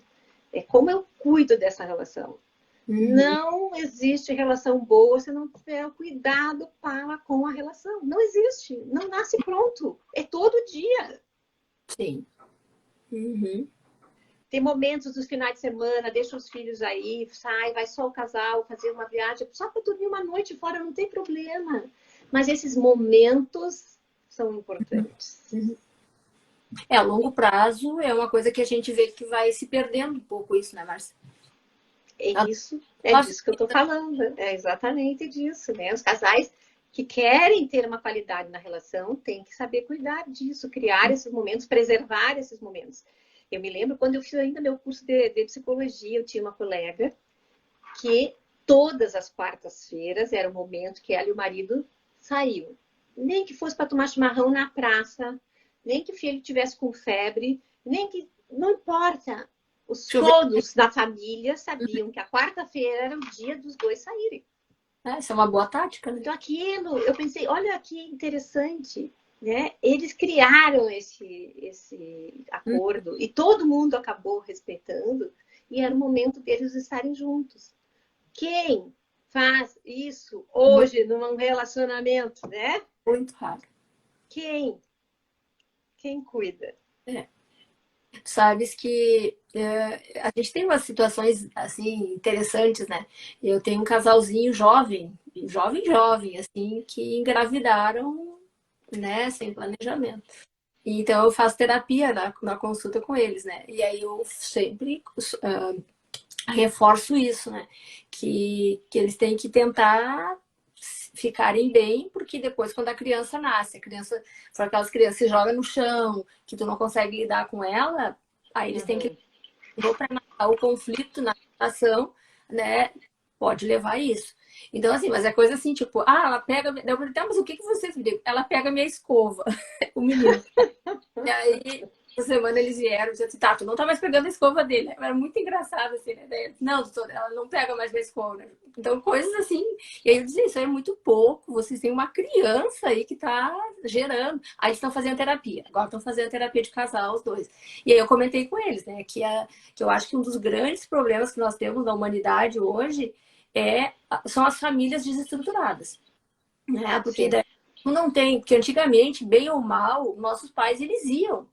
É como eu cuido dessa relação. Não existe relação boa se não tiver o cuidado para com a relação. Não existe. Não nasce pronto. É todo dia. Sim. Tem momentos dos finais de semana, deixa os filhos aí, sai, vai só o casal fazer uma viagem, só para dormir uma noite fora, não tem problema. Mas esses momentos são importantes. A longo prazo é uma coisa que a gente vê que vai se perdendo um pouco isso, né, Márcia? É disso que eu estou falando. É exatamente disso, né? Os casais que querem ter uma qualidade na relação têm que saber cuidar disso, criar esses momentos, preservar esses momentos. Eu me lembro quando eu fiz ainda meu curso de psicologia, eu tinha uma colega que todas as quartas-feiras era o momento que ela e o marido saíam. Nem que fosse para tomar chimarrão na praça, nem que o filho tivesse com febre, nem que... Não importa. Todos da família sabiam que a quarta-feira era o dia dos dois saírem. Essa é uma boa tática, né? Então aquilo, eu pensei, olha que interessante, né? Eles criaram esse acordo e todo mundo acabou respeitando e era o momento deles estarem juntos. Quem faz isso hoje num relacionamento, né? Muito raro. Quem cuida? Tu sabes que a gente tem umas situações assim interessantes, né? Eu tenho um casalzinho jovem, assim, que engravidaram, né, sem planejamento. Então eu faço terapia na consulta com eles, né? E aí eu sempre reforço isso, né? Que eles têm que tentar ficarem bem, porque depois quando a criança nasce, a criança for aquelas crianças que joga no chão, que tu não consegue lidar com ela, aí eles têm que para o conflito na relação, né? Pode levar a isso. Então, assim, mas é coisa assim, tipo, ela pega. Eu falei, tá, mas o que vocês me deu? Ela pega minha escova, o menino. E aí, essa semana eles vieram e disseram assim, tá, tu não tá mais pegando a escova dele. Era muito engraçado, assim, né? Daí, não, doutora, ela não pega mais minha escova, né? Então, coisas assim. E aí eu dizia, isso aí é muito pouco. Vocês têm uma criança aí que tá gerando. Aí eles estão fazendo terapia. Agora estão fazendo terapia de casal, os dois. E aí eu comentei com eles, né? Que eu acho que um dos grandes problemas que nós temos na humanidade hoje são as famílias desestruturadas. Né? Porque daí não tem, porque antigamente, bem ou mal, nossos pais eles iam,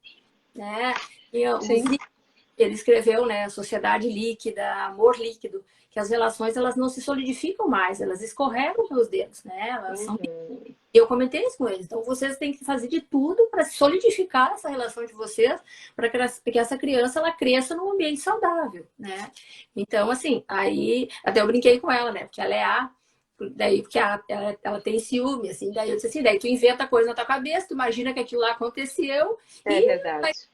né? ele escreveu, né, a sociedade líquida, amor líquido, que as relações elas não se solidificam mais, elas escorregam pelos dedos, né? Elas são. Eu comentei isso com eles. Então vocês têm que fazer de tudo para solidificar essa relação de vocês, para que essa criança ela cresça num ambiente saudável, né? Então assim, aí até eu brinquei com ela, né? Porque ela é daí porque ela tem ciúme, assim, daí eu disse assim, daí tu inventa coisa na tua cabeça, tu imagina que aquilo lá aconteceu É e verdade.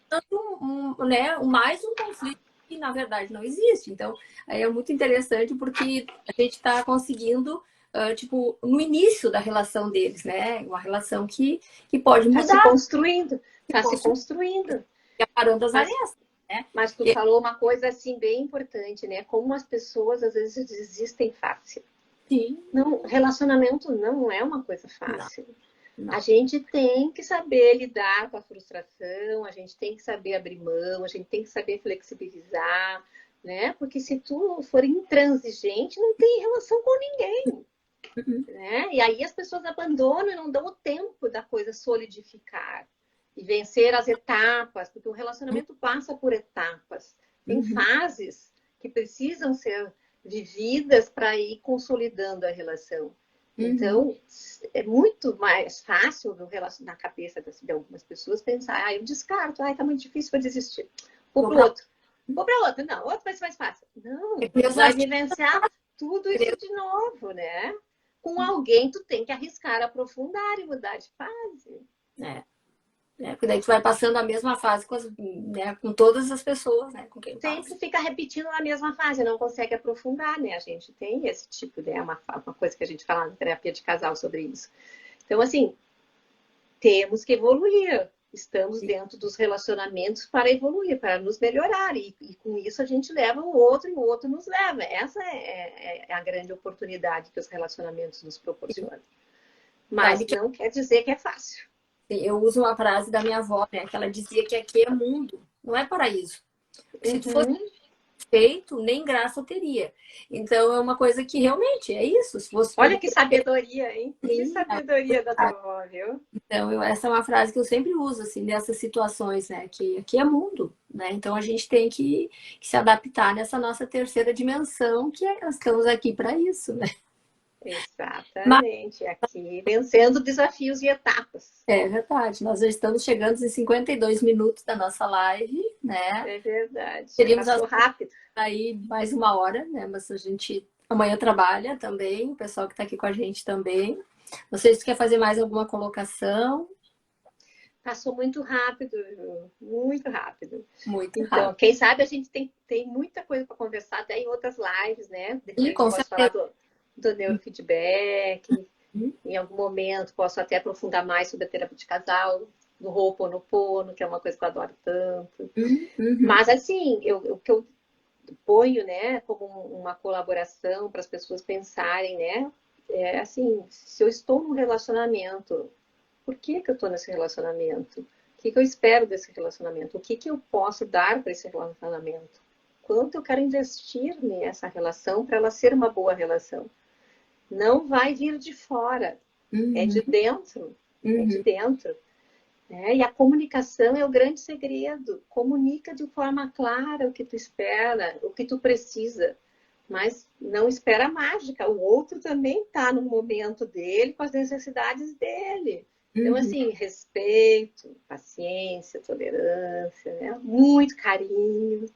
né, mais um conflito que na verdade não existe. Então, aí é muito interessante porque a gente está conseguindo, tipo, no início da relação deles, né? Uma relação que pode Está se mudar, construindo, está se construindo. aparando as Mas, arestas, né? mas tu falou uma coisa assim bem importante, né? Como as pessoas às vezes desistem fácil. Sim. Não, relacionamento não é uma coisa fácil. Não. A gente tem que saber lidar com a frustração, a gente tem que saber abrir mão, a gente tem que saber flexibilizar, né? Porque se tu for intransigente, não tem relação com ninguém, né? E aí as pessoas abandonam e não dão o tempo da coisa solidificar e vencer as etapas, porque o relacionamento passa por etapas. Tem fases que precisam ser vividas para ir consolidando a relação. Então, é muito mais fácil na cabeça de algumas pessoas pensar, eu descarto, tá muito difícil, vou desistir. Vou para outro. Vou para outro. Não, outro vai ser mais fácil. Não, vai vivenciar tudo isso de novo, né? Com alguém, tu tem que arriscar, aprofundar e mudar de fase. Porque daí tu vai passando a mesma fase né, com todas as pessoas, né? Com quem Sempre passa. fica repetindo a mesma fase, não consegue aprofundar, né? A gente tem esse tipo, né? Uma coisa que a gente fala na terapia de casal sobre isso. Então, assim, temos que evoluir. Estamos dentro dos relacionamentos para evoluir, para nos melhorar. E com isso a gente leva o outro e o outro nos leva. Essa é a grande oportunidade que os relacionamentos nos proporcionam. Mas não quer dizer que é fácil. Eu uso uma frase da minha avó, né? Que ela dizia que aqui é mundo, não é paraíso. Se tu fosse feito, nem graça teria. Então é uma coisa que realmente é isso. Se fosse Olha que sabedoria, hein? Que sabedoria da tua avó, viu? Então, essa é uma frase que eu sempre uso, assim, nessas situações, né? Que aqui é mundo, né? Então a gente tem que se adaptar nessa nossa terceira dimensão, que nós estamos aqui para isso, né? Exatamente, aqui vencendo desafios e etapas. É verdade, nós já estamos chegando em 52 minutos da nossa live, né? É verdade, Teríamos passou rápido. aí mais uma hora, né? Mas a gente amanhã trabalha também, o pessoal que está aqui com a gente também. Não sei se você quer fazer mais alguma colocação. Passou muito rápido, muito rápido. Muito então, rápido. Quem sabe a gente tem muita coisa para conversar até em outras lives, né? Depois a gente pode falar do neurofeedback. Em algum momento posso até aprofundar mais sobre a terapia de casal, do Ho'oponopono, que é uma coisa que eu adoro tanto. Mas assim, o que eu ponho, né, como uma colaboração para as pessoas pensarem, né, é assim, se eu estou num relacionamento, por que eu estou nesse relacionamento? O que eu espero desse relacionamento? O que eu posso dar para esse relacionamento? Quanto eu quero investir nessa relação para ela ser uma boa relação? Não vai vir de fora, é de dentro, é de dentro. E a comunicação é o grande segredo. Comunica de forma clara o que tu espera, o que tu precisa. Mas não espera mágica. O outro também está no momento dele, com as necessidades dele. Então, assim, respeito, paciência, tolerância, né? Muito carinho.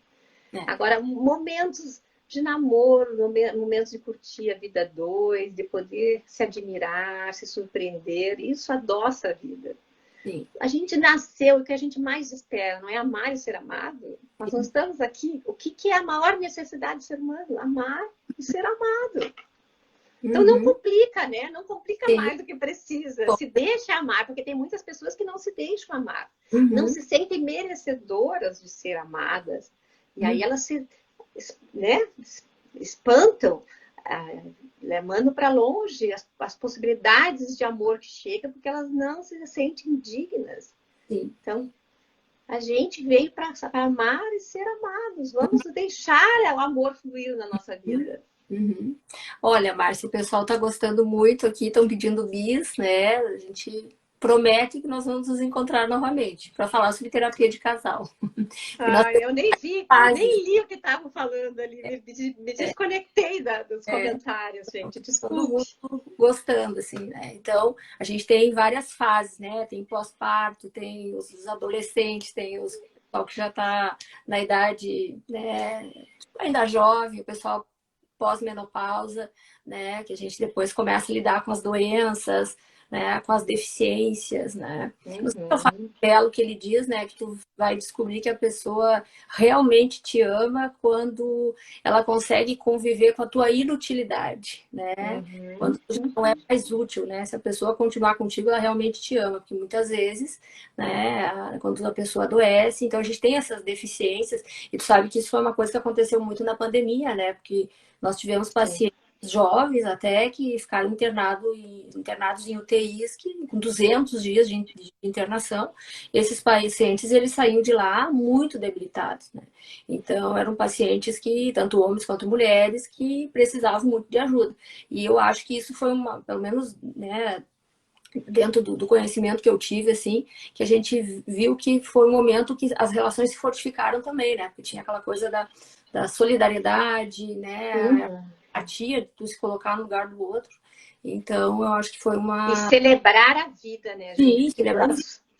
Agora, momentos de namoro, momentos de curtir a vida dois, de poder se admirar, se surpreender, isso adoça a vida. Sim. A gente nasceu, o que a gente mais espera, não é amar e ser amado? Nós não estamos aqui. O que é a maior necessidade do ser humano? Amar e ser amado. Então não complica, né? Não complica mais do que precisa. Se deixa amar, porque tem muitas pessoas que não se deixam amar. Não se sentem merecedoras de ser amadas. E aí elas se, né, espantam, levando para longe as possibilidades de amor que chegam, porque elas não se sentem dignas. Sim. Então, a gente veio para amar e ser amados. Vamos deixar o amor fluir na nossa vida. Olha, Márcia, o pessoal está gostando muito aqui, estão pedindo bis, né? A gente promete que nós vamos nos encontrar novamente para falar sobre terapia de casal. Eu nem vi, nem li o que estavam falando ali, me desconectei dos comentários, gente, todo mundo desculpe. gostando, assim, né? Então, a gente tem várias fases, né? Tem pós-parto, tem os adolescentes, tem os pessoal que já está na idade, né, ainda jovem, o pessoal pós-menopausa, né? Que a gente depois começa a lidar com as doenças, né? Com as deficiências, né? No Uhum. Belo que ele diz, né? Que tu vai descobrir que a pessoa realmente te ama quando ela consegue conviver com a tua inutilidade, né? Uhum. Quando tu já não é mais útil, né? Se a pessoa continuar contigo, ela realmente te ama, porque muitas vezes, né? Quando a pessoa adoece, então a gente tem essas deficiências, e tu sabe que isso foi uma coisa que aconteceu muito na pandemia, né? Porque nós tivemos Sim. pacientes jovens até que ficaram internados em UTIs com 200 dias de internação. Esses pacientes, eles saíam de lá muito debilitados, né? Então, eram pacientes que, tanto homens quanto mulheres, que precisavam muito de ajuda. E eu acho que isso foi pelo menos, né, dentro do conhecimento que eu tive, assim, que a gente viu que foi um momento que as relações se fortificaram também, né? Porque tinha aquela coisa da solidariedade, né? A Uhum. empatia, de tu se colocar no lugar do outro. Então, eu acho que foi E uma... celebrar a vida, né, Ju? Sim, Porque celebrar.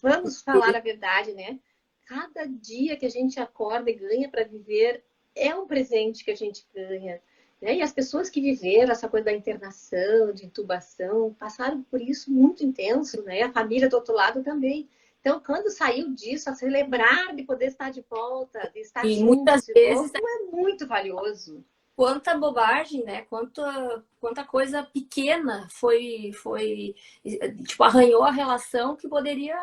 vamos falar a verdade, né? Cada dia que a gente acorda e ganha para viver é um presente que a gente ganha. Né? E as pessoas que viveram essa coisa da internação, de intubação, passaram por isso muito intenso, né? A família do outro lado também. Então, quando saiu disso, a celebrar de poder estar de volta, de estar E muitas juntos de vezes novo, é muito valioso. quanta bobagem, né? Quanta coisa pequena foi, tipo, arranhou a relação que poderia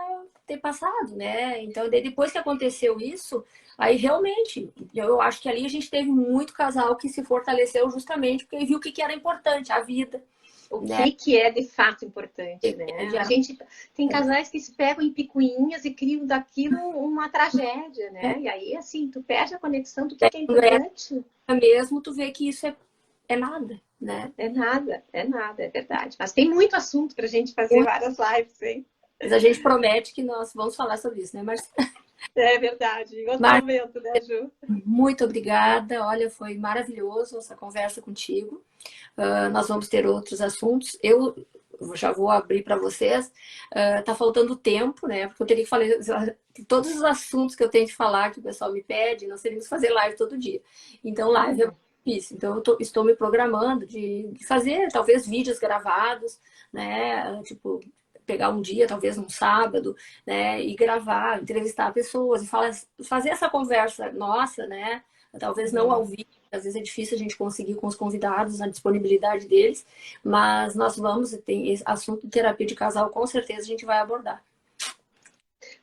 ter passado, né? Então, depois que aconteceu isso, aí realmente, eu acho que ali a gente teve muito casal que se fortaleceu justamente porque viu o que era importante, a vida, O né? que é de fato importante, né? A gente tem casais que se pegam em picuinhas e criam daquilo uma tragédia, né? E aí, assim, tu perde a conexão do que é Quando é importante. mesmo, tu vê que isso é nada, né? É nada, é verdade. Mas tem muito assunto para a gente fazer várias lives, hein? Mas a gente promete que nós vamos falar sobre isso, né? É verdade, em outro Mas momento, né, Ju? muito obrigada. Olha, foi maravilhoso essa conversa contigo. Nós vamos ter outros assuntos. Eu já vou abrir para vocês. Tá faltando tempo, né? Porque eu teria que falar todos os assuntos que eu tenho que falar, que o pessoal me pede, nós teríamos que fazer live todo dia. Então, live é difícil. Então, estou me programando de fazer, talvez, vídeos gravados, né? Tipo, pegar um dia, talvez um sábado, né? E gravar, entrevistar pessoas e fazer essa conversa nossa, né? Talvez não ao vivo, às vezes é difícil a gente conseguir com os convidados, a disponibilidade deles, mas nós vamos, tem esse assunto de terapia de casal, com certeza a gente vai abordar.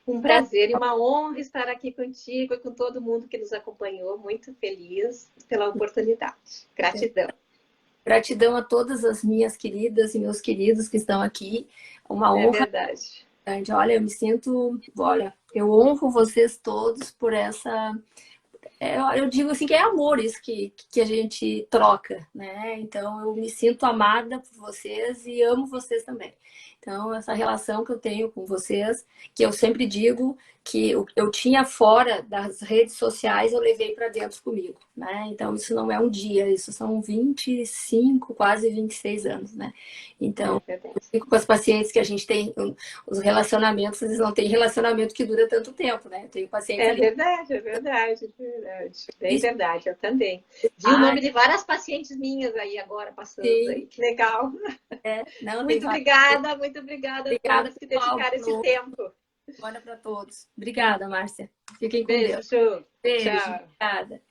Um prazer e uma honra estar aqui contigo e com todo mundo que nos acompanhou. Muito feliz pela oportunidade. Gratidão. Gratidão a todas as minhas queridas e meus queridos que estão aqui. Uma É honra verdade. grande. Olha, eu me sinto, olha, eu honro vocês todos por essa. Eu digo assim que é amor isso que a gente troca, né? Então eu me sinto amada por vocês e amo vocês também. Então, essa relação que eu tenho com vocês, que eu sempre digo que eu tinha fora das redes sociais, eu levei para dentro comigo, né? Então, isso não é um dia, isso são 25 quase 26 anos, né? Então, É verdade. eu fico com as pacientes que a gente tem, os relacionamentos, eles não têm relacionamento que dura tanto tempo, né? Eu tenho pacientes É ali. verdade, é verdade, é verdade. Bem Isso, verdade, eu também. Vi o nome de várias pacientes minhas aí agora passando sim, aí. Que legal. não, tem várias. Muito obrigada a Obrigada, todos que pessoal. dedicaram esse tempo. Olha para todos. Obrigada, Márcia. Fiquem com Beijo, Deus. Ju. Beijo. Tchau. Obrigada.